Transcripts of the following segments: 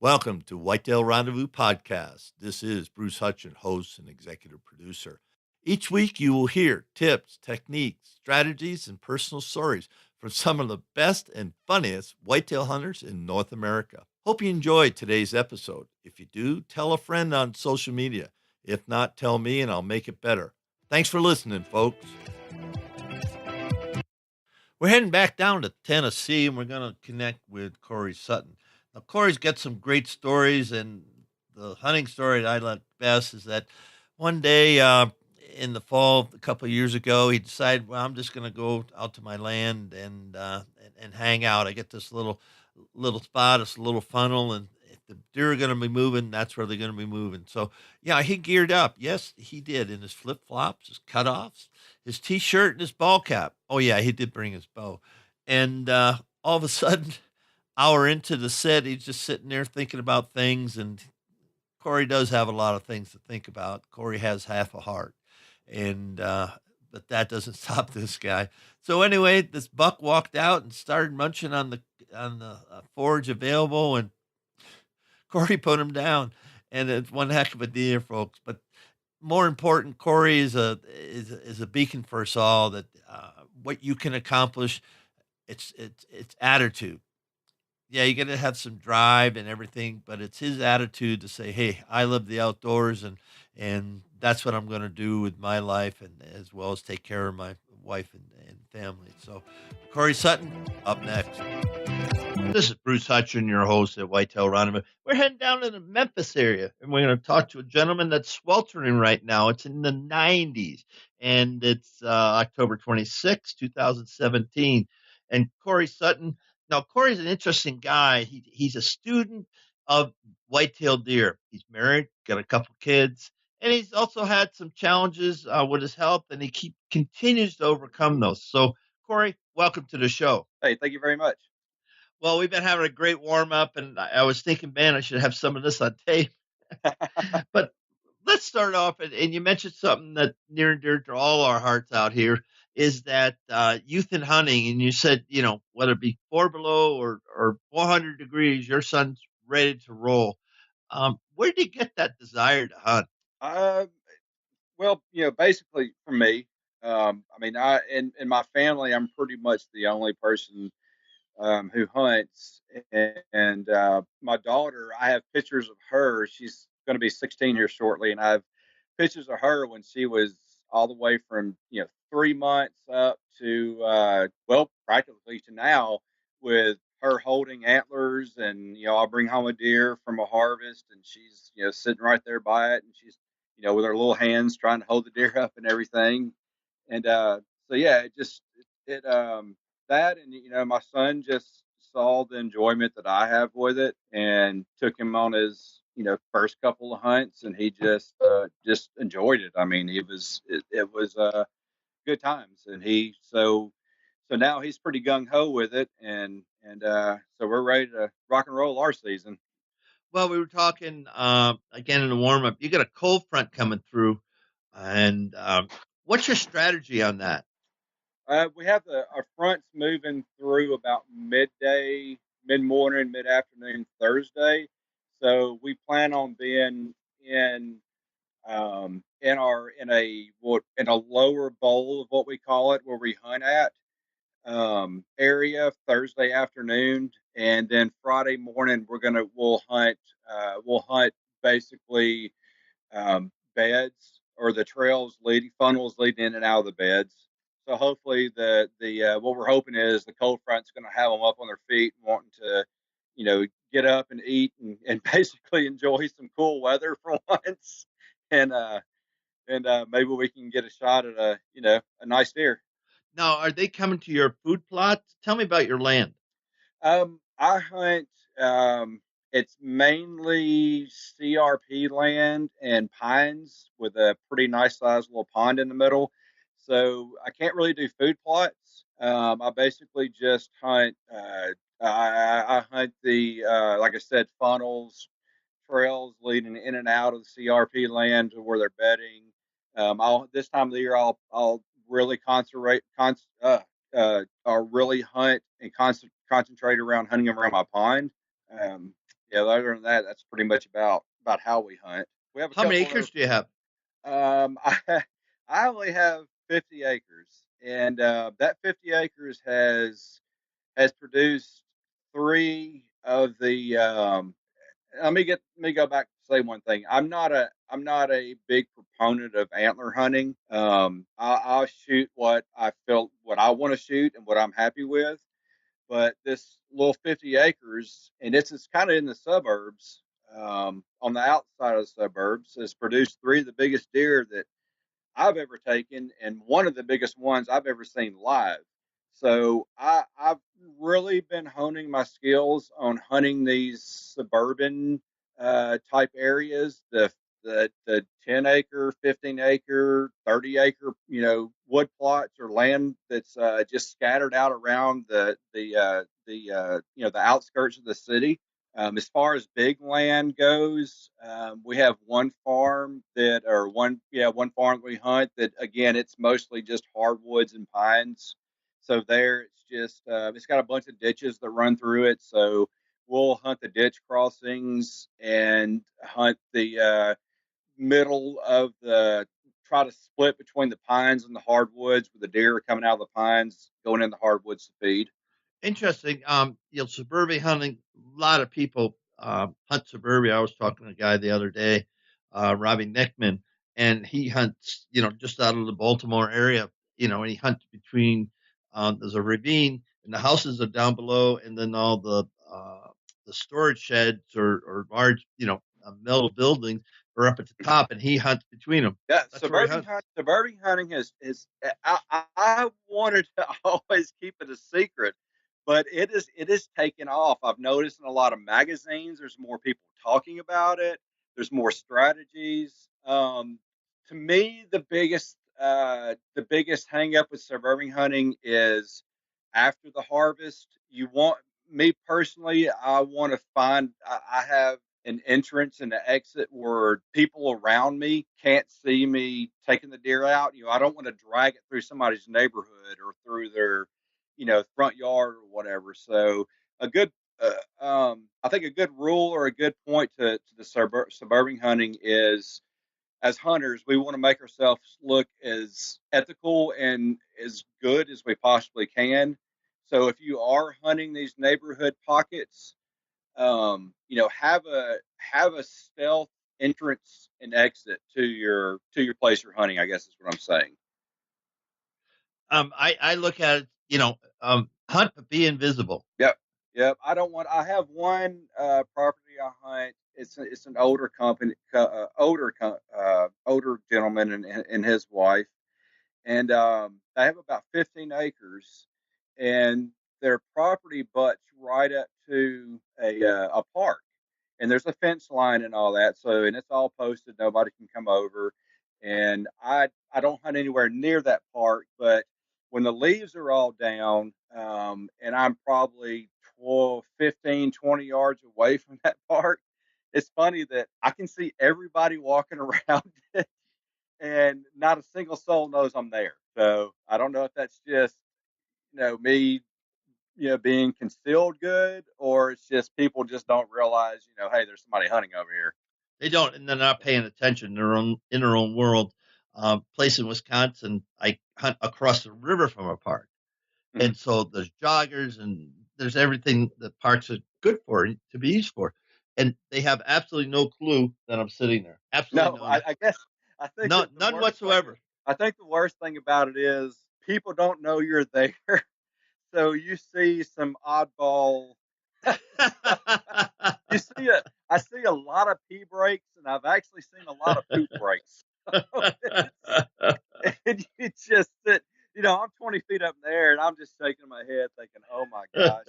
Welcome to Whitetail Rendezvous Podcast. This is Bruce Hutchin, host and executive producer. Each week, you will hear tips, techniques, strategies, and personal stories from some of the best and funniest whitetail hunters in North America. Hope you enjoyed today's episode. If you do, tell a friend on social media. If not, tell me and I'll make it better. Thanks for listening, folks. We're heading back down to Tennessee, and we're going to connect with Cory Sutton. Now, Cory's got some great stories, and the hunting story that I like best is that one day in the fall, a couple of years ago, he decided, well, I'm just going to go out to my land and hang out. I get this little spot, it's a little funnel, and if the deer are going to be moving, that's where they're going to be moving. So, yeah, he geared up. Yes, he did, in his flip flops, his cutoffs, his T-shirt, and his ball cap. Oh, yeah, he did bring his bow. And all of a sudden, hour into the set, he's just sitting there thinking about things. And Cory does have a lot of things to think about. Cory has half a heart. And but that doesn't stop this guy. So anyway, this buck walked out and started munching on the forage available, and Cory put him down. And it's one heck of a deer, folks. But more important, Cory is a beacon for us all that what you can accomplish. It's attitude. Yeah, you got to have some drive and everything, but it's his attitude to say, "Hey, I love the outdoors, and that's what I'm going to do with my life, and as well as take care of my wife and family." So, Cory Sutton up next. This is Bruce Hutchin, your host at Whitetail Rendezvous. We're heading down to the Memphis area, and we're going to talk to a gentleman that's sweltering right now. It's in the 90s, and it's October 26, 2017. And Cory Sutton. Now, Cory's an interesting guy. He's a student of whitetail deer. He's married, got a couple kids, and he's also had some challenges with his health, and he continues to overcome those. So, Cory, welcome to the show. Hey, thank you very much. Well, we've been having a great warm up, and I was thinking, man, I should have some of this on tape. But let's start off, and you mentioned something that near and dear to all our hearts out here is that youth in hunting. And you said, whether it be 4 below or 400 degrees, your son's ready to roll. Where did you get that desire to hunt? Uh, well, basically for me, I mean, in my family, I'm pretty much the only person who hunts, and my daughter, I have pictures of her. She's going to be 16 here shortly, and I have pictures of her when she was all the way from 3 months up to practically to now, with her holding antlers, and I'll bring home a deer from a harvest, and she's sitting right there by it, and she's with her little hands trying to hold the deer up and everything. And so yeah, it that, and my son just saw the enjoyment that I have with it and took him on his first couple of hunts, and he just enjoyed it. I mean, it was good times, and so now he's pretty gung ho with it, and so we're ready to rock and roll our season. Well, we were talking again in the warm up. You got a cold front coming through, and what's your strategy on that? We have our fronts moving through about midday, mid morning, mid afternoon Thursday. So we plan on being in a lower bowl of what we call it, where we hunt at, area Thursday afternoon, and then Friday morning we'll hunt basically beds, or the trails leading funnels leading in and out of the beds. So hopefully the what we're hoping is the cold front's going to have them up on their feet and wanting to get up and eat, and basically enjoy some cool weather for once, and maybe we can get a shot at a nice deer. Now, are they coming to your food plots? Tell me about your land. I hunt. It's mainly CRP land and pines with a pretty nice sized little pond in the middle. So I can't really do food plots. I basically just hunt. I hunt the like I said, funnels, trails leading in and out of the CRP land to where they're bedding. I'll This time of the year I'll really really hunt and concentrate around hunting around my pond. Yeah. Other than that, that's pretty much about how we hunt. We have a How many couple other. acres do you have? I only have 50 acres, and that 50 acres has produced three of the. Let me go back to say one thing. I'm not a big proponent of antler hunting. I'll shoot what I want to shoot and what I'm happy with. But this little 50 acres, and it's kind of in the suburbs, on the outside of the suburbs, has produced three of the biggest deer that I've ever taken, and one of the biggest ones I've ever seen live. So I've really been honing my skills on hunting these suburban type areas, the 10 acre, 15 acre, 30 acre, wood plots or land that's just scattered out around the outskirts of the city. As far as big land goes, we have one farm that we hunt that again, it's mostly just hardwoods and pines. So there, it's got a bunch of ditches that run through it. So we'll hunt the ditch crossings and hunt the middle of try to split between the pines and the hardwoods with the deer coming out of the pines, going in the hardwoods to feed. Interesting. Suburban hunting. A lot of people hunt suburbia. I was talking to a guy the other day, Robbie Nickman, and he hunts, just out of the Baltimore area. And he hunts between. There's a ravine, and the houses are down below, and then all the storage sheds or large, metal buildings are up at the top, and he hunts between them. Yeah, That's where he hunts. suburban hunting is I wanted to always keep it a secret, but it is taken off. I've noticed in a lot of magazines, there's more people talking about it. There's more strategies. To me, the biggest hang up with suburban hunting is after the harvest. You want Me personally, I want to find. I have an entrance and an exit where people around me can't see me taking the deer out. I don't want to drag it through somebody's neighborhood or through their, front yard or whatever. So a good, I think a good rule or a good point to the suburban hunting is, as hunters, we want to make ourselves look as ethical and as good as we possibly can. So if you are hunting these neighborhood pockets, have a stealth entrance and exit to your place you're hunting. I guess is what I'm saying. I look at it, hunt but be invisible. Yep, yep. I have one property I hunt. It's an older company, older gentleman and his wife, and they have about 15 acres, and their property butts right up to a park, and there's a fence line and all that. So, and it's all posted. Nobody can come over. And I don't hunt anywhere near that park, but when the leaves are all down, and I'm probably 12, 15, 20 yards away from that park, it's funny that I can see everybody walking around it, and not a single soul knows I'm there. So I don't know if that's just me being concealed good, or it's just people just don't realize, hey, there's somebody hunting over here. They don't, and they're not paying attention. In their own world. Place in Wisconsin, I hunt across the river from a park, Mm-hmm. and so there's joggers and there's everything that parks are good for to be used for, and they have absolutely no clue that I'm sitting there. Absolutely No, none, I guess I think that the none worst thing. whatsoever. I think the worst thing about it is people don't know you're there, so you see some oddball. You see it. I see a lot of pee breaks, and I've actually seen a lot of poop breaks. And you just sit. I'm 20 feet up there, and I'm just shaking my head, thinking, "Oh my gosh."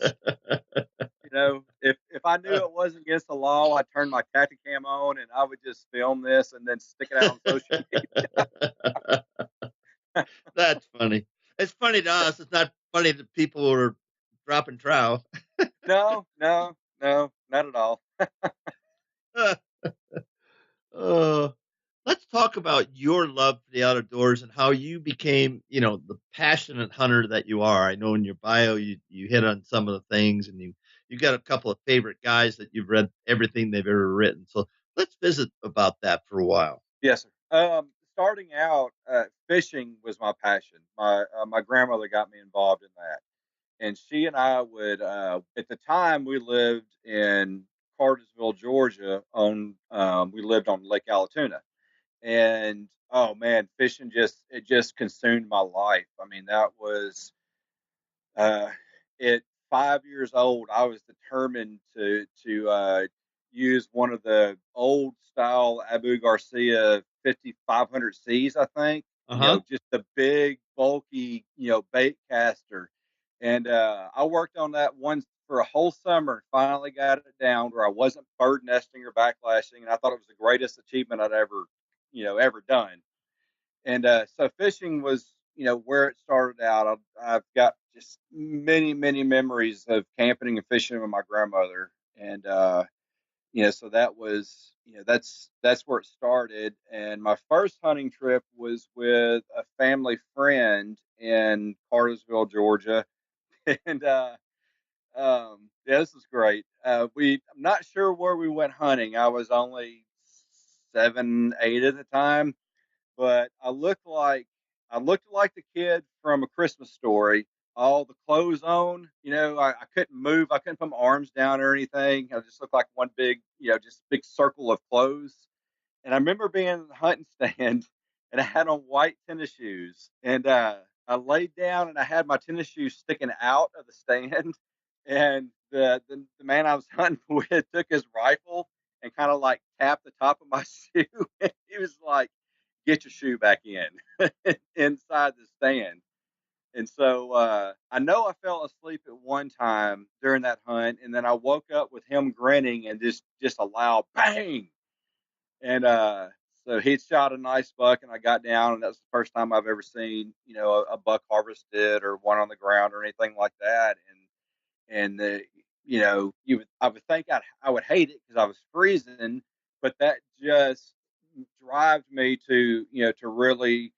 If I knew it wasn't against the law, I'd turn my khaki cam on and I would just film this and then stick it out on social media. That's funny. It's funny to us. It's not funny to people who are dropping trout. No, no, no, not at all. uh, let's talk about your love for the outdoors and how you became, the passionate hunter that you are. I know in your bio you hit on some of the things, and you you got a couple of favorite guys that you've read everything they've ever written. So let's visit about that for a while. Yes, sir. Starting out, fishing was my passion. My grandmother got me involved in that, and she and I would. At the time, we lived in Cartersville, Georgia. We lived on Lake Allatoona, and oh man, fishing just consumed my life. I mean, that was uh, at 5 years old, I was determined to use one of the old style Abu Garcia 5500 Cs, I think. Uh huh. Just the big, bulky, bait caster. And I worked on that one for a whole summer and finally got it down where I wasn't bird nesting or backlashing. And I thought it was the greatest achievement I'd ever done. And so fishing was, where it started out. I've got just many, many memories of camping and fishing with my grandmother. And, so that was, that's where it started. And my first hunting trip was with a family friend in Cartersville, Georgia. And, yeah, this was great. I'm not sure where we went hunting. I was only 7, 8 at the time, but I looked like the kid from A Christmas Story. All the clothes on, I couldn't move. I couldn't put my arms down or anything. I just looked like one big, just big circle of clothes. And I remember being in the hunting stand, and I had on white tennis shoes, and I laid down, and I had my tennis shoes sticking out of the stand, and the man I was hunting with took his rifle and kind of like tapped the top of my shoe. And he was like, "Get your shoe back in inside the stand." And so I know I fell asleep at one time during that hunt, and then I woke up with him grinning and just a loud bang. And so he'd shot a nice buck, and I got down, and that was the first time I've ever seen a buck harvested or one on the ground or anything like that. And I would think I would hate it because I was freezing, but that just drives me to really,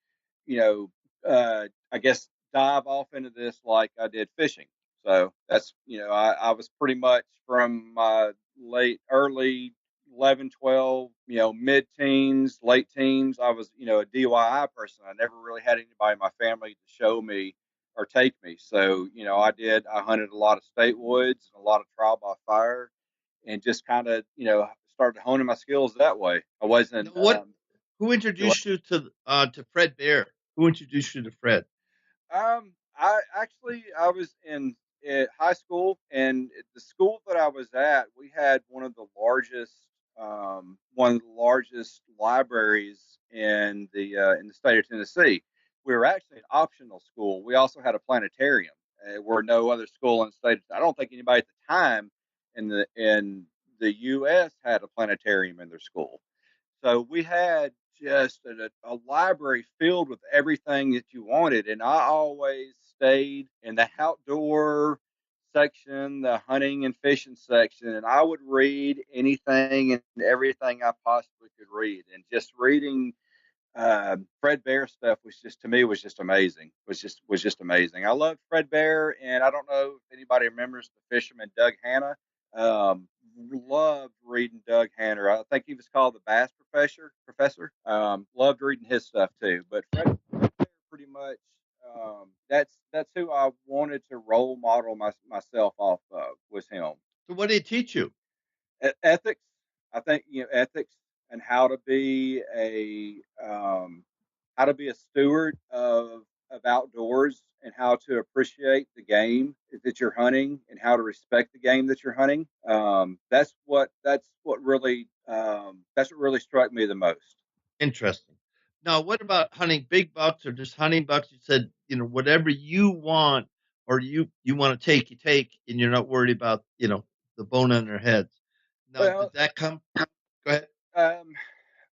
you know, I guess dive off into this like I did fishing. So that's, I was pretty much from my early 11, 12, mid teens, late teens. I was, a DIY person. I never really had anybody in my family to show me or take me. So, I hunted a lot of state woods, a lot of trial by fire, and just kind of, started honing my skills that way. I Now, wasn't, who introduced you to Fred Bear? Who introduced you to Fred? I was in high school, and at the school that I was at, we had one of the largest libraries in the state of Tennessee. We were actually an optional school. We also had a planetarium, where no other school in the state. I don't think anybody at the time in the U.S. had a planetarium in their school. So we had just a library filled with everything that you wanted. And I always stayed in the outdoor section, the hunting and fishing section, and I would read anything and everything I possibly could read. And just reading Fred Bear stuff was just amazing. Was just amazing. I loved Fred Bear, and I don't know if anybody remembers the fisherman Doug Hanna. Loved reading Doug Hanna. I think he was called the Bass Professor. Loved reading his stuff too. But Fred Bear, pretty much, that's who I wanted to role model myself off of, was him. So what did he teach you? Ethics. I think ethics and how to be a steward of outdoors, and how to appreciate the game that you're hunting and how to respect the game that you're hunting. That's what really struck me the most. Interesting. Now, what about hunting big bucks or just hunting bucks? You said, whatever you want or you want to take, you take, and you're not worried about, the bone on their heads. Now, did Well, that come? Go ahead. um,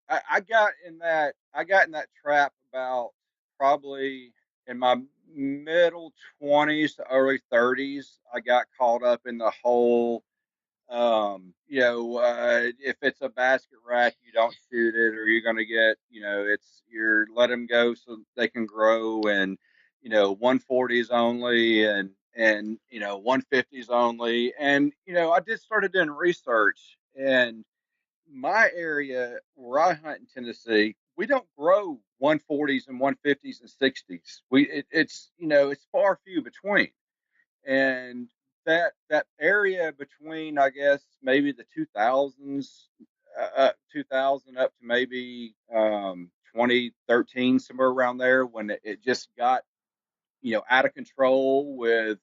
I got in that trap about probably in my middle 20s to early 30s. I got caught up in the whole, if it's a basket rack, you don't shoot it, or you're going to get, you're let them go so they can grow, and 140s only, and and 150s only. And I did started doing research, and my area where I hunt in Tennessee, we don't grow 140s and 150s and 60s. It's far few between, and that area between, I guess, maybe the 2000s, 2000 up to maybe 2013, somewhere around there, when it just got out of control with,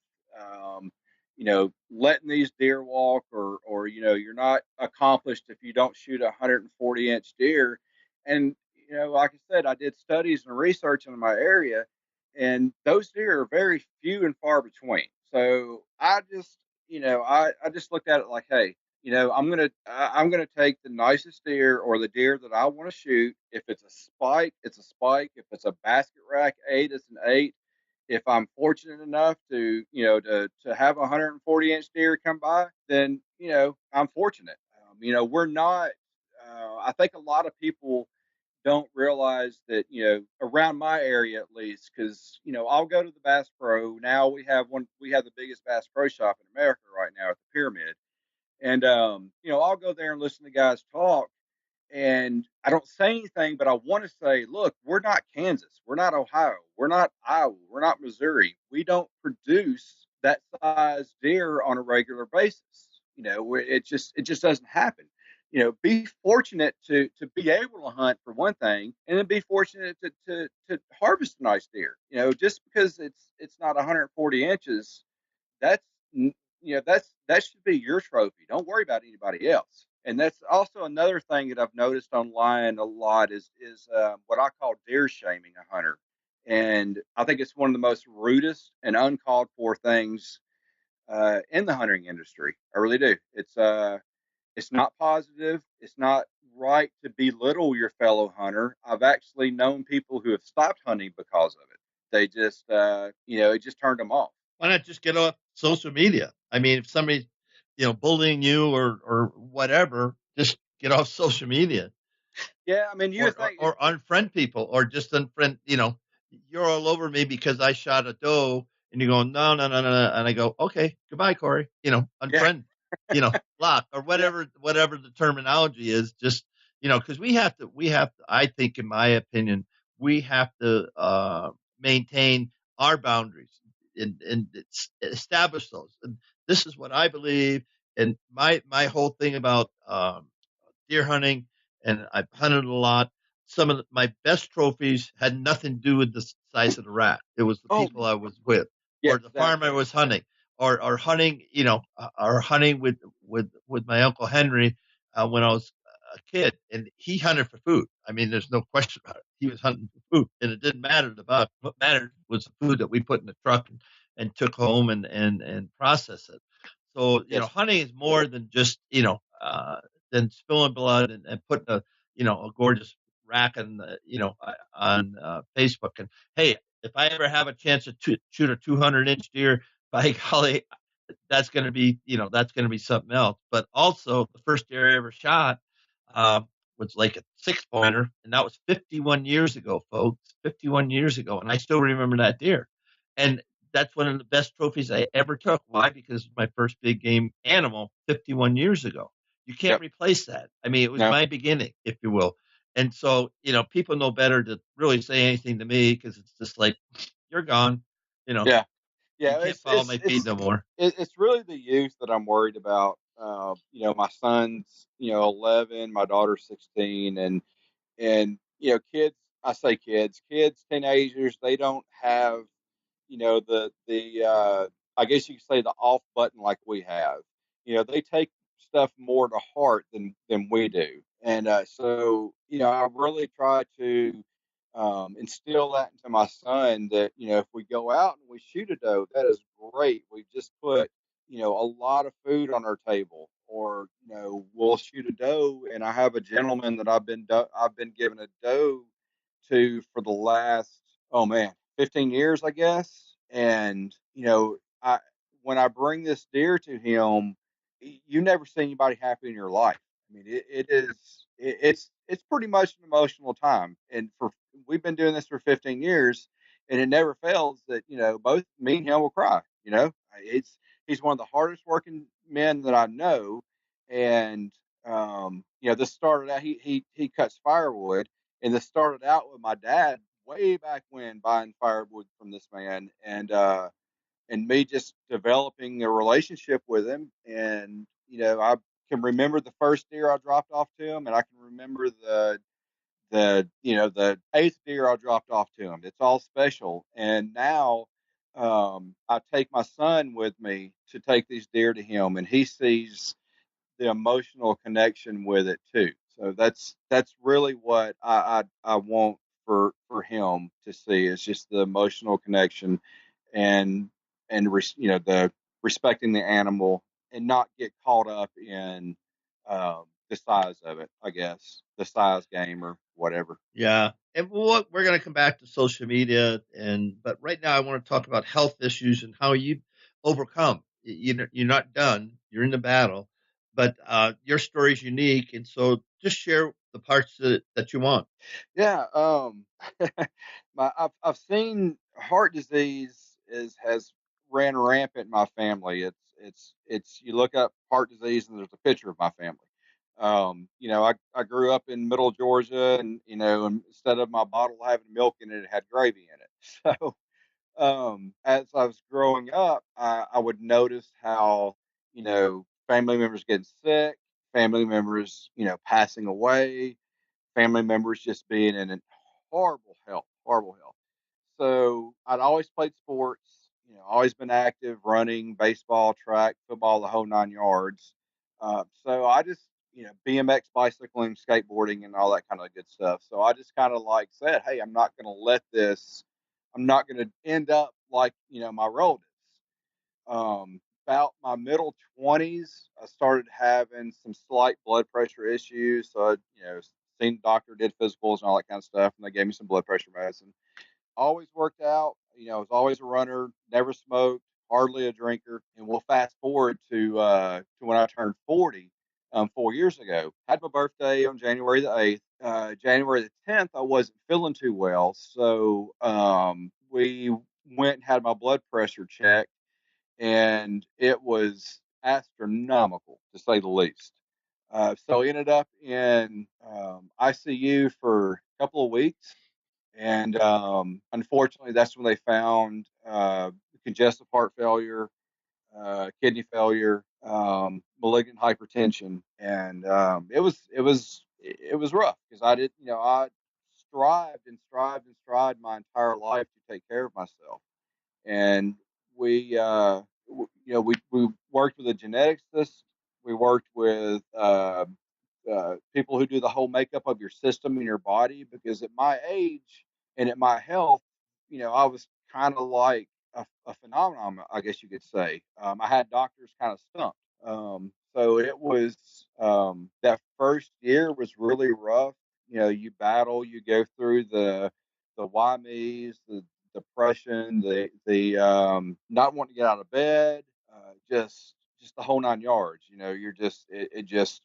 letting these deer walk, or you're not accomplished if you don't shoot a 140-inch deer. And, like I said, I did studies and research in my area, and those deer are very few and far between. So I just looked at it like, hey, I'm gonna take the nicest deer, or the deer that I want to shoot. If it's a spike, it's a spike. If it's a basket rack eight, it's an eight. If I'm fortunate enough to have a 140-inch deer come by, then I'm fortunate. We're not. I think a lot of people don't realize that, around my area at least, because I'll go to the Bass Pro. Now we have the biggest Bass Pro shop in America right now at the Pyramid, and I'll go there and listen to guys talk, and I don't say anything, but I want to say, look, we're not Kansas, we're not Ohio, we're not Iowa, we're not Missouri. We don't produce that size deer on a regular basis. It just doesn't happen. Be fortunate to be able to hunt, for one thing, and then be fortunate to harvest a nice deer. Just because it's not 140 inches, that's that should be your trophy. Don't worry about anybody else. And that's also another thing that I've noticed online a lot is what I call deer shaming a hunter. And I think it's one of the most rudest and uncalled for things in the hunting industry. I really do. It's not positive. It's not right to belittle your fellow hunter. I've actually known people who have stopped hunting because of it. They just, it just turned them off. Why not just get off social media? I mean, if somebody's, bullying you or whatever, just get off social media, Yeah, I mean, you think, or unfriend people, or just unfriend. You're all over me because I shot a doe, and you go, no, no, no, no, no, and I go, okay, goodbye, Cory. yeah, Unfriend, block, or yeah, whatever the terminology is. Just because we have to. I think, in my opinion, we have to maintain our boundaries and establish those. And this is what I believe. And my whole thing about deer hunting, and I've hunted a lot. Some of my best trophies had nothing to do with the size of the rack. It was the oh, people I was with, yeah, or the farm I exactly. was hunting, or hunting, or hunting with my uncle Henry when I was a kid, and he hunted for food. I mean, there's no question about it. He was hunting for food, and it didn't matter about what mattered was the food that we put in the truck and took home and process it. So, Yes, hunting is more than just, than spilling blood and putting a gorgeous rack on, on Facebook. And hey, if I ever have a chance to shoot a 200-inch deer, by golly, that's going to be something else. But also, the first deer I ever shot was like a 6 pointer, and that was 51 years ago, folks. 51 years ago, and I still remember that deer. And that's one of the best trophies I ever took. Why? Because it was my first big game animal 51 years ago. You can't yep, replace that. I mean, it was no, my beginning, if you will. And so, people know better to really say anything to me, because it's just like, you're gone. You know, yeah, you yeah. can't follow my feed no more. It's really the youth that I'm worried about. My son's 11, my daughter's 16, and kids. I say kids, teenagers. They don't have the I guess you could say the off button like we have. They take stuff more to heart than we do, and so I really try to instill that into my son, that if we go out and we shoot a doe, that is great. We've just put a lot of food on our table. Or we'll shoot a doe, and I have a gentleman that I've been given a doe to for the last, oh man, 15 years, I guess. And I when I bring this deer to him, you never see anybody happy in your life. I mean, it's pretty much an emotional time. And for we've been doing this for 15 years, and it never fails that both me and him will cry. You know, it's he's one of the hardest working men that I know, and this started out. He cuts firewood, and this started out with my dad way back when buying firewood from this man, and me just developing a relationship with him. And I can remember the first deer I dropped off to him, and I can remember the eighth deer I dropped off to him. It's all special. And now I take my son with me to take these deer to him, and he sees the emotional connection with it too. So that's really what I want for him to see is just the emotional connection and the respecting the animal and not get caught up in the size of it. I guess the size game or whatever. Yeah. And we're going to come back to social media, but right now I want to talk about health issues and how you overcome. You're not done. You're in the battle, but your story is unique, and so just share the parts that you want. Yeah, I've seen heart disease has ran rampant in my family. It's you look up heart disease and there's a picture of my family. I grew up in middle Georgia, and and instead of my bottle having milk in it, it had gravy in it. So as I was growing up, I would notice how family members getting sick, family members passing away, family members just being in horrible health, horrible health. So I'd always played sports, always been active, running, baseball, track, football, the whole 9 yards. So I just, BMX bicycling, skateboarding, and all that kind of good stuff. So I just kind of like said, hey, I'm not going to end up like, my relatives. About my middle 20s, I started having some slight blood pressure issues. So I, seen the doctor, did physicals and all that kind of stuff, and they gave me some blood pressure medicine. Always worked out. I was always a runner, never smoked, hardly a drinker. And we'll fast forward to when I turned 40, 4 years ago. Had my birthday on January the 8th. January the 10th, I wasn't feeling too well, so we went and had my blood pressure checked, and it was astronomical to say the least. So I ended up in ICU for a couple of weeks, and unfortunately, that's when they found congestive heart failure, kidney failure, malignant hypertension, and it was rough because I strived and strived and strived my entire life to take care of myself, and we we worked with a geneticist. We worked with people who do the whole makeup of your system and your body, because at my age and at my health, I was kind of like a phenomenon, I guess you could say. I had doctors kind of stumped. So it was that first year was really rough. You battle, you go through the why me's, the depression, the not wanting to get out of bed, just the whole 9 yards. You're just it just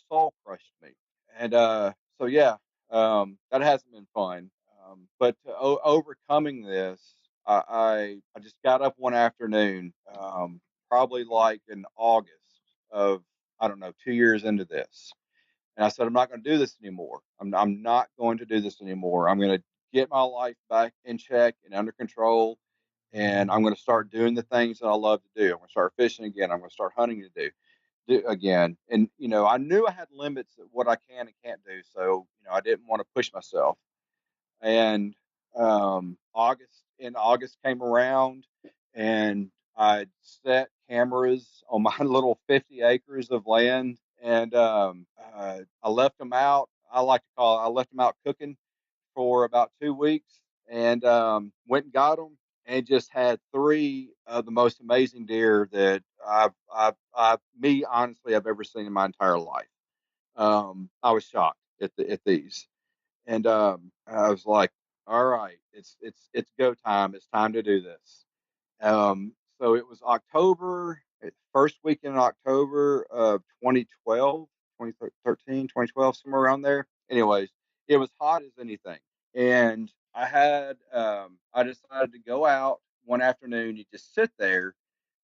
soul crushed me, and so yeah, that hasn't been fun. But overcoming this, I just got up one afternoon, probably like in August of, I don't know, 2 years into this, and I said, I'm not going to do this anymore. I'm not going to do this anymore. I'm going to get my life back in check and under control. And I'm going to start doing the things that I love to do. I'm going to start fishing again. I'm going to start hunting to do again. And, I knew I had limits at what I can and can't do. So, I didn't want to push myself. And August came around, and I set cameras on my little 50 acres of land, and I left them out. I left them out cooking for about 2 weeks, and went and got them, and just had three of the most amazing deer that me honestly, I've ever seen in my entire life. I was shocked at these, and I was like, "All right, it's go time. It's time to do this." So it was first week in October of 2012, 2013, 2012, somewhere around there. Anyways, it was hot as anything, and I decided to go out one afternoon, you just sit there.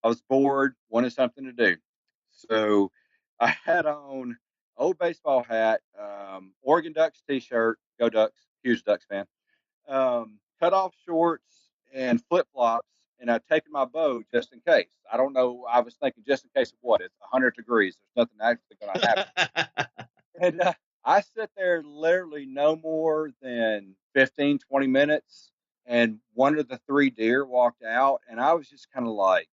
I was bored, wanted something to do. So I had on old baseball hat, Oregon Ducks t-shirt, go Ducks, huge Ducks fan, cut off shorts and flip flops, and I'd taken my bow just in case. I don't know. I was thinking just in case of what? It's 100 degrees. There's nothing actually going to happen. And I sit there literally no more than 15, 20 minutes. And one of the three deer walked out. And I was just kind of like,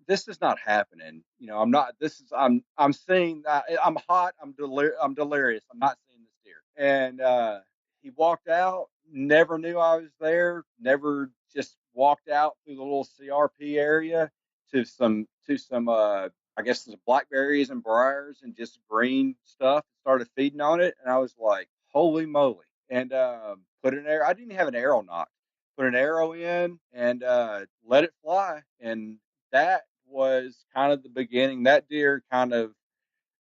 this is not happening. I'm not, I'm seeing that I'm hot. I'm delirious. I'm not seeing this deer. And he walked out, never knew I was there, never just walked out through the little CRP area to some I guess there's blackberries and briars and just green stuff. Started feeding on it, and I was like, "Holy moly!" And put an arrow. I didn't have an arrow nock. Put an arrow in and let it fly, and that was kind of the beginning. That deer kind of,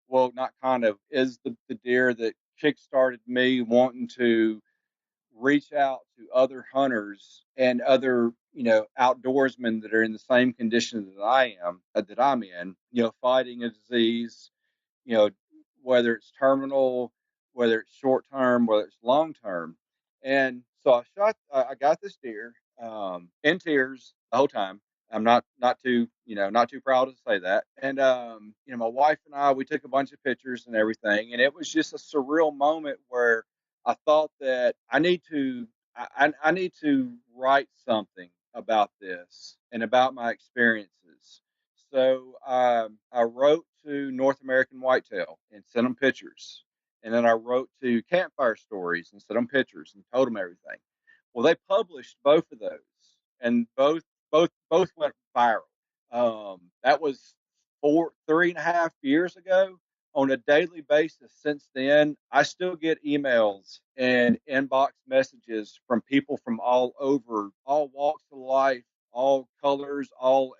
well, not kind of, is the deer that kickstarted me wanting to reach out to other hunters and other outdoorsmen that are in the same condition that I am that I'm in, fighting a disease, you know, whether it's terminal, whether it's short term, whether it's long term. And so I got this deer in tears the whole time. I'm not too proud to say that. And my wife and I, we took a bunch of pictures and everything, and it was just a surreal moment where I thought that I need to write something about this and about my experiences. So I wrote to North American Whitetail and sent them pictures. And then I wrote to Campfire Stories and sent them pictures and told them everything. Well, they published both of those, and both went viral. That was 3.5 years ago. On a daily basis since then, I still get emails and inbox messages from people from all over, all walks of life, all colors, all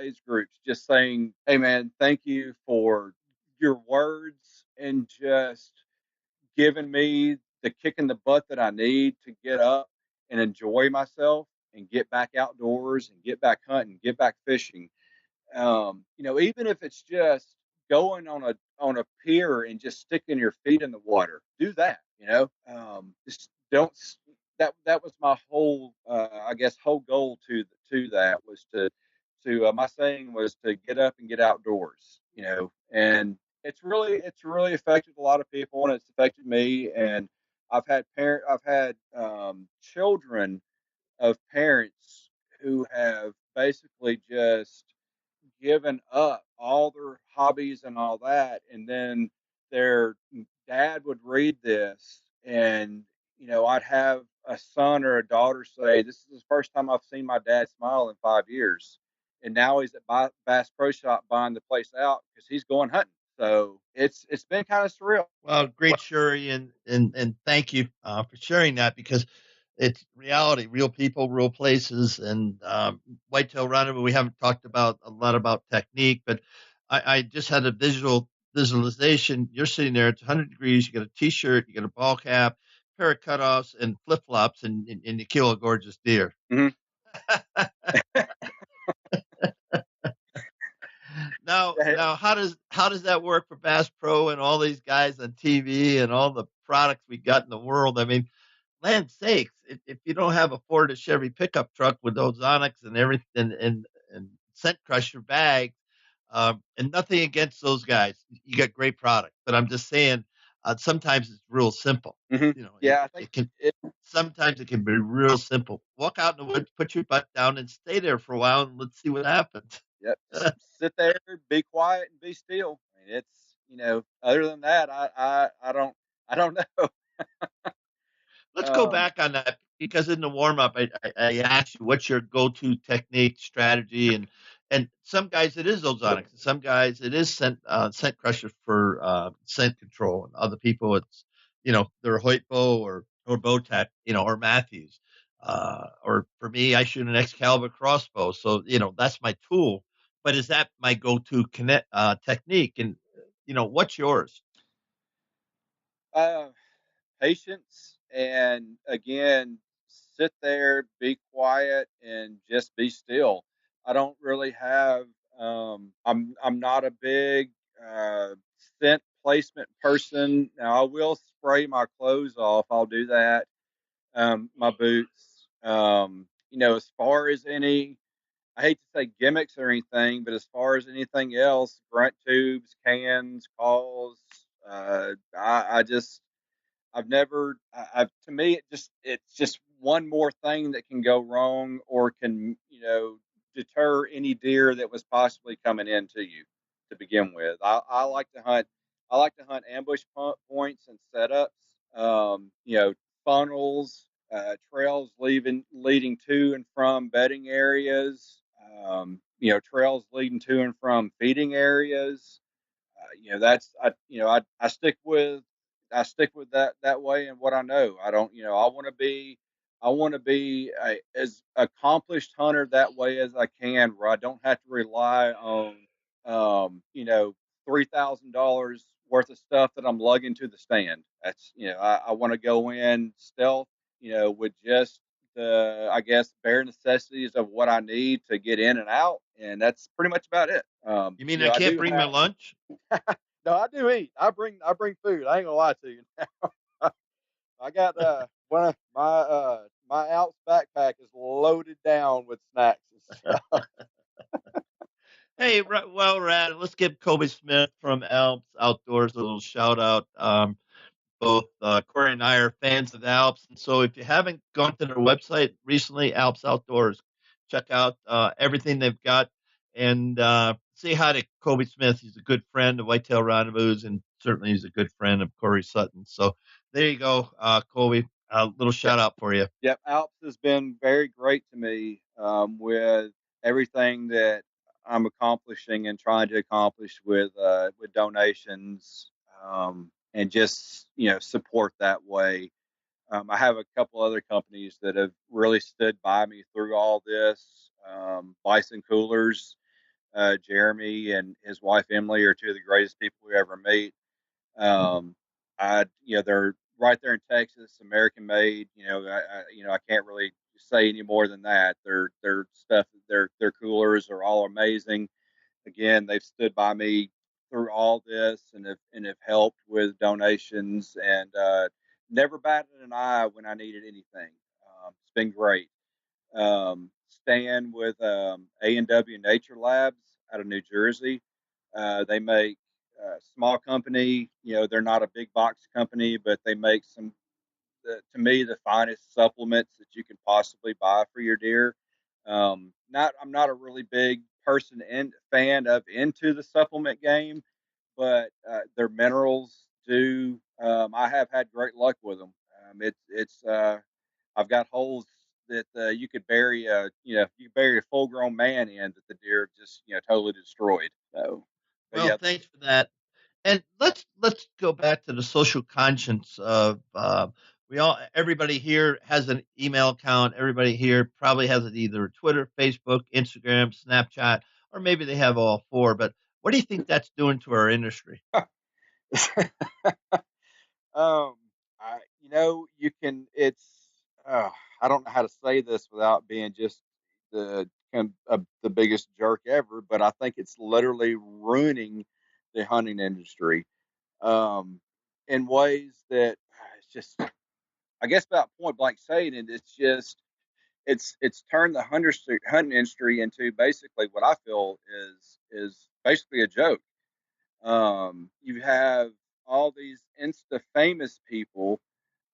age groups, just saying, "Hey, man, thank you for your words and just giving me the kick in the butt that I need to get up and enjoy myself and get back outdoors and get back hunting, get back fishing." Even if it's just going on a pier and just sticking your feet in the water, do that. Just don't. That was my whole, I guess, whole goal to that was to my saying was to get up and get outdoors. And it's really affected a lot of people, and it's affected me. And I've had children of parents who have basically just given up all their hobbies and all that, and then their dad would read this, and I'd have a son or a daughter say, "This is the first time I've seen my dad smile in 5 years," and now he's at Bass Pro Shop buying the place out because he's going hunting. So it's been kind of surreal. Well, great, Sherry, and thank you for sharing that because it's reality, real people, real places, and whitetail running. We haven't talked about a lot about technique, but I just had a visualization. You're sitting there; it's 100 degrees. You got a t-shirt, you got a ball cap, pair of cutoffs, and flip flops, and you kill a gorgeous deer. Mm-hmm. Now, how does that work for Bass Pro and all these guys on TV and all the products we got in the world? I mean, land sakes, if you don't have a Ford or Chevy pickup truck with those Onyx and everything and scent crusher bags, and nothing against those guys, you got great product. But I'm just saying, sometimes it's real simple. Mm-hmm. You know, it, Yeah, I think it can it. sometimes it can be real simple. Walk out in the woods, put your butt down, and stay there for a while, and let's see what happens. Yep. Just sit there, be quiet, and be still. I mean, it's other than that, I don't know. Let's go Um, back on that because in the warm up, I asked you what's your go to technique strategy, and some guys it is ozonics, and some guys it is scent crusher for scent control, and other people it's they're Hoytbo or Bowtech, or Matthews, or for me I shoot an Excalibur crossbow, so that's my tool. But is that my go to connect technique? And what's yours? uh, Patience, and again, sit there, be quiet, and just be still. I don't really have. I'm not a big scent placement person. Now I will spray my clothes off. I'll do that. My boots. As far as any, I hate to say gimmicks or anything, but as far as anything else, grunt tubes, cans, calls, I just I've never. To me, it's just one more thing that can go wrong or can deter any deer that was possibly coming into you to begin with. I like to hunt. I like to hunt ambush points and setups. Funnels, trails leading to and from bedding areas. Trails leading to and from feeding areas. That's I stick with that way and what I know. I don't I want to be as accomplished hunter that way as I can, where I don't have to rely on um, you know $3,000 worth of stuff that I'm lugging to the stand. That's I want to go in stealth, with just the, I guess, bare necessities of what I need to get in and out, and that's pretty much about it. You mean I I can't do bring my have lunch? no, I do eat. I bring food. I ain't gonna lie to you. I got one of my Alps backpack is loaded down with snacks and stuff. Hey, well, Rad, let's give Kobe Smith from Alps Outdoors a little shout out. Both Corey and I are fans of the Alps, and so if you haven't gone to their website recently, Alps Outdoors, check out everything they've got and say hi to Kobe Smith. He's a good friend of Whitetail Rendezvous, and certainly he's a good friend of Cory Sutton. So there you go, Kobe. A little Yep, shout out for you. yep. Alps has been very great to me with everything that I'm accomplishing and trying to accomplish with donations and just support that way. I have a couple other companies that have really stood by me through all this. Bison Coolers, Jeremy and his wife Emily are two of the greatest people we ever meet. Um, they're right there in Texas, American made. I can't really say any more than that. Their stuff, their coolers are all amazing. Again, they've stood by me through all this and have helped with donations and never batted an eye when I needed anything. It's been great. Stan with A&W Nature Labs out of New Jersey. They make small company. They're not a big box company, but they make to me, the finest supplements that you can possibly buy for your deer. I'm not a really big person and fan of into the supplement game, but their minerals do. I have had great luck with them. It's I've got holes that you could bury a full grown man in that the deer just totally destroyed. So, but Well, yeah, thanks for that. And let's go back to the social conscience of we all everybody here has an email account. Everybody here probably has it either Twitter, Facebook, Instagram, Snapchat, or maybe they have all four. But what do you think that's doing to our industry? um, you can. Uh, I don't know how to say this without being just the biggest jerk ever, but I think it's literally ruining the hunting industry in ways that it's just. I guess about point blank saying it, it's just it's turned the hunting industry into basically what I feel is basically a joke. You have all these insta famous people.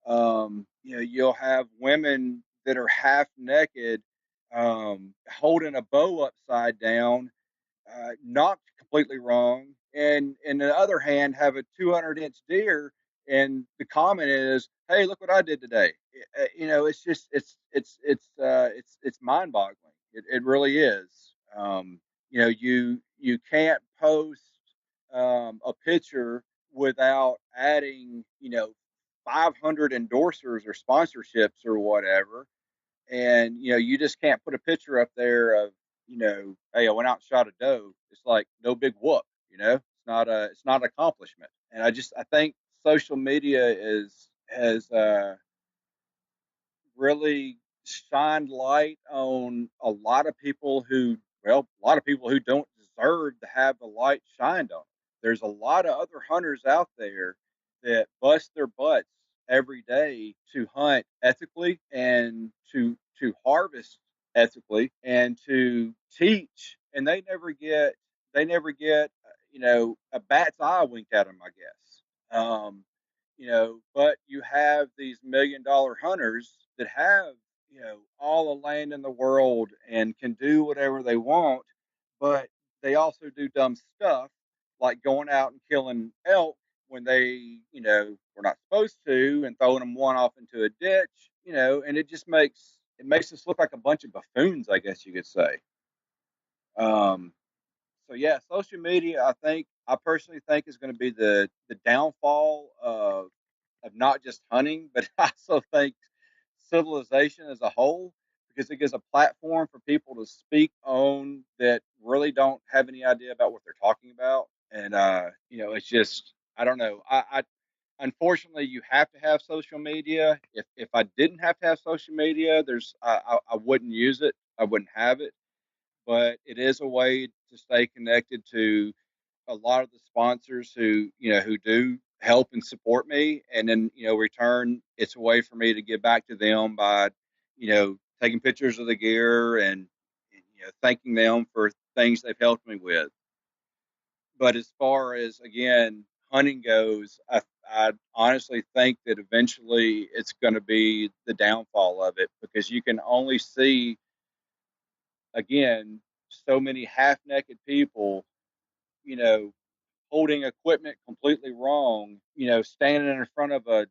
You'll have women that are half naked, holding a bow upside down, not completely wrong, and the other hand have a 200-inch deer, and the comment is, "Hey, look what I did today." It's just it's mind boggling. It really is. You can't post a picture without adding 500 endorsers or sponsorships or whatever, and you just can't put a picture up there of hey, I went out and shot a doe. It's like no big whoop. It's not an accomplishment. And I think social media is has really shined light on a lot of people who, well, a lot of people who don't deserve to have the light shined on 'em. There's a lot of other hunters out there that bust their butts every day to hunt ethically and to harvest ethically and to teach, and they never get a bat's eye winked at them, I guess. But you have these $1 million hunters that have, all the land in the world and can do whatever they want, but they also do dumb stuff like going out and killing elk when they, were not supposed to, and throwing them one off into a ditch, and it makes us look like a bunch of buffoons, I guess you could say. Um, so yeah, social media, I personally think is going to be the downfall of not just hunting, but I also think civilization as a whole, because it gives a platform for people to speak on that really don't have any idea about what they're talking about. And it's just, I don't know. I unfortunately, you have to have social media. If I didn't have to have social media, I wouldn't use it. I wouldn't have it. But it is a way to stay connected to a lot of the sponsors who do help and support me, and then return, it's a way for me to give back to them by taking pictures of the gear, and thanking them for things they've helped me with. But as far as, again, hunting goes, I honestly think that eventually it's going to be the downfall of it, because you can only see, again, so many half naked people you know holding equipment completely wrong, standing in front of a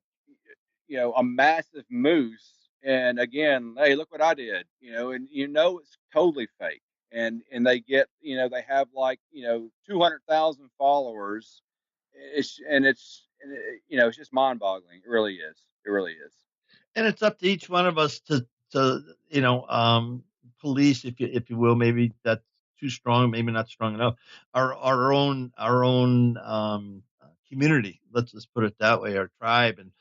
massive moose. And again, hey, look what I did, and it's totally fake. And they have like, 200,000 followers. It's just mind boggling. It really is. It really is. And it's up to each one of us to police, if you will. Maybe that's too strong, maybe not strong enough. Our own community. Let's just put it that way. Our tribe, and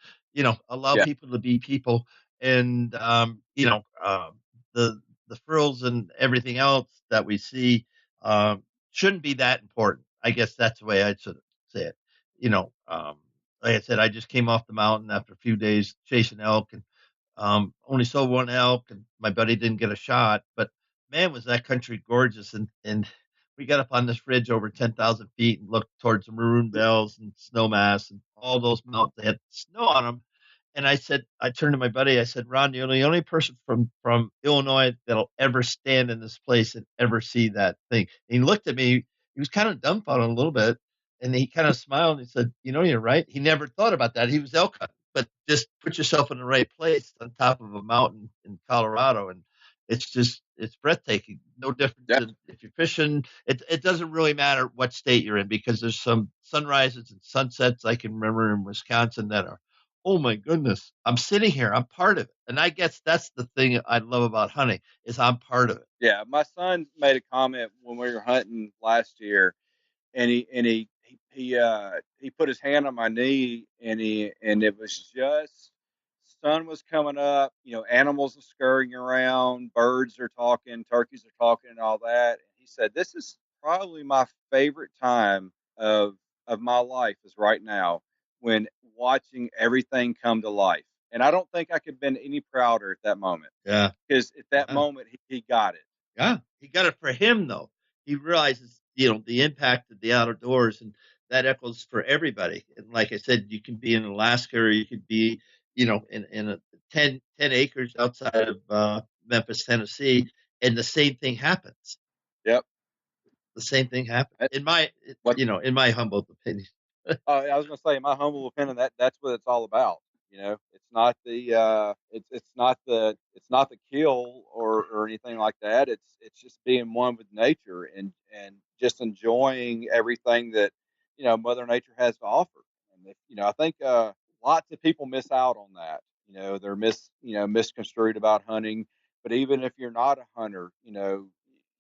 allow Yeah. people to be people, and the the frills and everything else that we see shouldn't be that important. I guess that's the way I'd sort of say it. You know, um, like I said, I just came off the mountain after a few days chasing elk, and only saw one elk, and my buddy didn't get a shot. But man, was that country gorgeous! And we got up on this ridge over 10,000 feet and looked towards the Maroon Bells and Snowmass and all those mountains. They had snow on them. And I turned to my buddy. I said, Ron, you're the only person from Illinois that'll ever stand in this place and ever see that thing. And he looked at me. He was kind of dumbfounded a little bit. And he kind of smiled and he said, you're right. He never thought about that. He was elk hunting, but just put yourself in the right place on top of a mountain in Colorado. And it's breathtaking. No difference Yeah. than if you're fishing. It doesn't really matter what state you're in, because there's some sunrises and sunsets I can remember in Wisconsin that are, oh my goodness, I'm sitting here. I'm part of it. And I guess that's the thing I love about hunting is I'm part of it. Yeah. My son made a comment when we were hunting last year, and he put his hand on my knee, and it was just, sun was coming up, animals are scurrying around, birds are talking, turkeys are talking, and all that. And he said, "This is probably my favorite time of my life, is right now, when watching everything come to life." And I don't think I could have been any prouder at that moment, Yeah. because at that Yeah. moment he got it. Yeah, he got it for him though. He realizes, the impact of the outdoors, and that echoes for everybody. And like I said, you can be in Alaska, or you could be, in a 10 acres outside of Memphis, Tennessee, and the same thing happens. Yep. The same thing happens. That's what In my humble opinion. I was going to say, in my humble opinion, that's what it's all about. It's not the kill or anything like that. It's just being one with nature, and just enjoying everything that Mother Nature has to offer. And I think lots of people miss out on that. They're misconstrued about hunting. But even if you're not a hunter,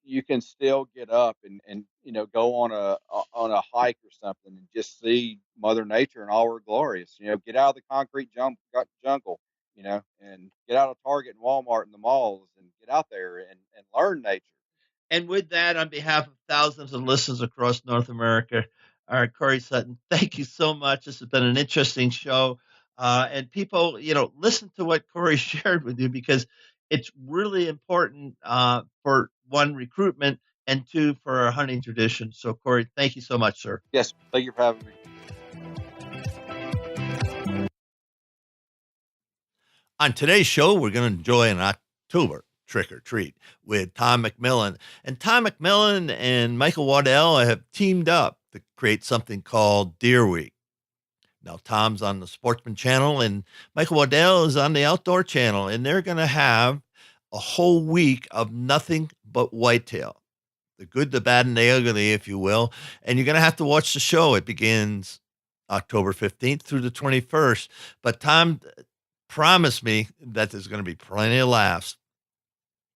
you can still get up and go on a hike or something, and just see Mother Nature in all her glorious. Get out of the concrete jungle and get out of Target and Walmart and the malls and get out there and learn nature. And with that, on behalf of thousands of listeners across North America, Cory Sutton, thank you so much. This has been an interesting show. And people, listen to what Cory shared with you, because it's really important for one, recruitment, and two, for our hunting tradition. So, Cory, thank you so much, sir. Yes, thank you for having me. On today's show, we're going to enjoy an October trick or treat with Tom McMillan. And Tom McMillan and Michael Waddell have teamed up to create something called Deer Week. Now, Tom's on the Sportsman channel and Michael Waddell is on the Outdoor channel, and they're going to have a whole week of nothing but whitetail. The good, the bad, and the ugly, if you will. And you're going to have to watch the show. It begins October 15th through the 21st. But Tom promised me that there's going to be plenty of laughs.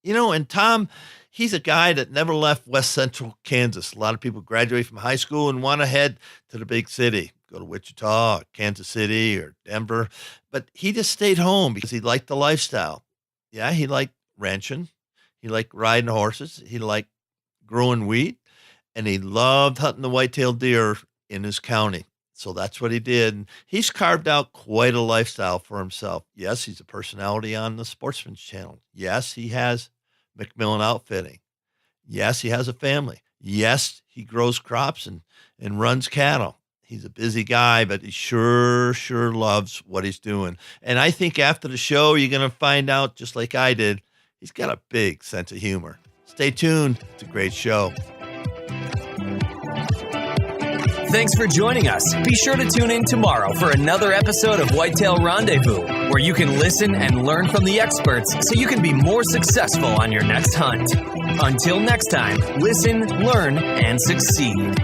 And Tom, he's a guy that never left West Central Kansas. A lot of people graduate from high school and want to head to the big city, go to Wichita, or Kansas City, or Denver. But he just stayed home because he liked the lifestyle. Yeah, he liked ranching. He liked riding horses. He liked growing wheat. And he loved hunting the white-tailed deer in his county. So that's what he did. And he's carved out quite a lifestyle for himself. Yes, he's a personality on the Sportsman's channel. Yes, he has McMillan Outfitting. Yes, he has a family. Yes, he grows crops and runs cattle. He's a busy guy, but he sure loves what he's doing. And I think after the show, you're going to find out, just like I did, he's got a big sense of humor. Stay tuned. It's a great show. Thanks for joining us. Be sure to tune in tomorrow for another episode of Whitetail Rendezvous, where you can listen and learn from the experts so you can be more successful on your next hunt. Until next time, listen, learn, and succeed.